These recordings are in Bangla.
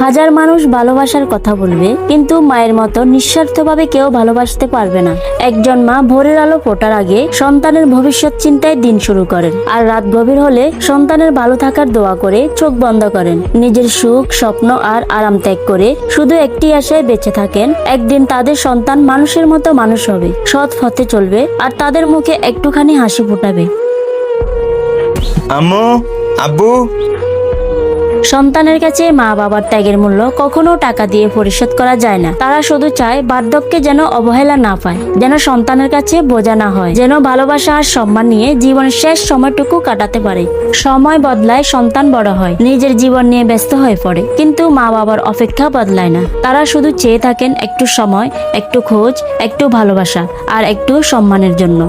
হাজার মানুষ ভালোবাসার কথা বলবে, কিন্তু মায়ের মতো নিঃস্বার্থভাবে কেউ ভালোবাসতে পারবে না। একজন মা ভোরের আলো ফোটার আগে সন্তানের ভবিষ্যৎ চিন্তায় দিন শুরু করেন, আর রাত গভীর হলে সন্তানের ভালো থাকার দোয়া করে চোখ বন্ধ করেন। নিজের সুখ, স্বপ্ন আর আরাম ত্যাগ করে শুধু একটি আশায় বেঁচে থাকেন, একদিন তাদের সন্তান মানুষের মতো মানুষ হবে, সৎ পথে চলবে আর তাদের মুখে একটুখানি হাসি ফোটাবে। আম্মু, আব্বু। সন্তানের কাছে মা বাবার ত্যাগের মূল্য কখনো টাকা দিয়ে পরিশোধ করা যায় না। তারা শুধু চায় বার্ধক্যে যেন অবহেলা না পায়, যেন সন্তানের কাছে বোঝা না হয়, যেন ভালোবাসা আর সম্মান নিয়ে জীবনের শেষ সময়টুকু কাটাতে পারে। সময় বদলায়, সন্তান বড় হয়, নিজের জীবন নিয়ে ব্যস্ত হয়ে পড়ে, কিন্তু মা বাবার অপেক্ষা বদলায় না। তারা শুধু চেয়ে থাকেন একটু সময়, একটু খোঁজ, একটু ভালোবাসা আর একটু সম্মানের জন্য।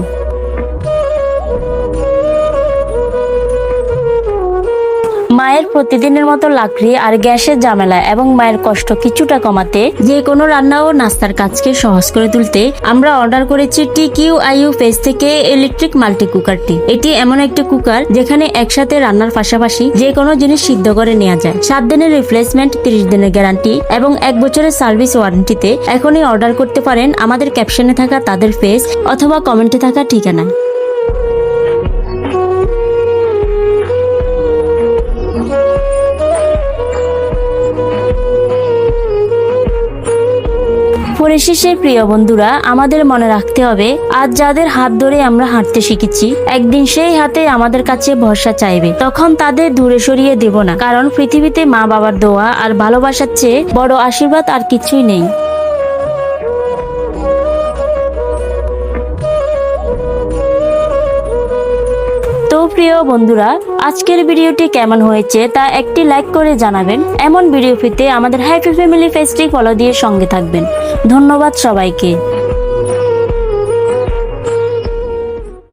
মায়ের প্রতিদিনের মতো লাকড়ি আর গ্যাসের ঝামেলা এবং মায়ের কষ্ট কিছুটা কমাতে যে কোনো রান্না ও নাস্তার কাজকে সহজ করে তুলতে আমরা অর্ডার করেছি TQIU পেজ থেকে ইলেকট্রিক মাল্টি কুকারটি। এটি এমন একটি কুকার যেখানে একসাথে রান্নার পাশাপাশি যে কোনো জিনিস সিদ্ধ করে নেওয়া যায়। 7 দিনের রিপ্লেসমেন্ট, 30 দিনের গ্যারান্টি এবং 1 বছরের সার্ভিস ওয়ারেন্টিতে এখনই অর্ডার করতে পারেন আমাদের ক্যাপশনে থাকা তাদের পেজ অথবা কমেন্টে থাকা ঠিকানায়। পরিশেষে প্রিয় বন্ধুরা, আমাদের মনে রাখতে হবে আজ যাদের হাত ধরে আমরা হাঁটতে শিখেছি, একদিন সেই হাতে আমাদের কাছে ভরসা চাইবে। তখন তাদের দূরে সরিয়ে দেব না, কারণ পৃথিবীতে মা বাবার দোয়া আর ভালোবাসার চেয়ে বড় আশীর্বাদ আর কিছুই নেই। তো প্রিয় বন্ধুরা, আজকের ভিডিওটি কেমন হয়েছে তা একটি লাইক করে জানাবেন। এমন ভিডিও পেতে আমাদের হ্যাপি ফ্যামিলি পেজটি ফলো দিয়ে সঙ্গে থাকবেন। ধন্যবাদ সবাইকে।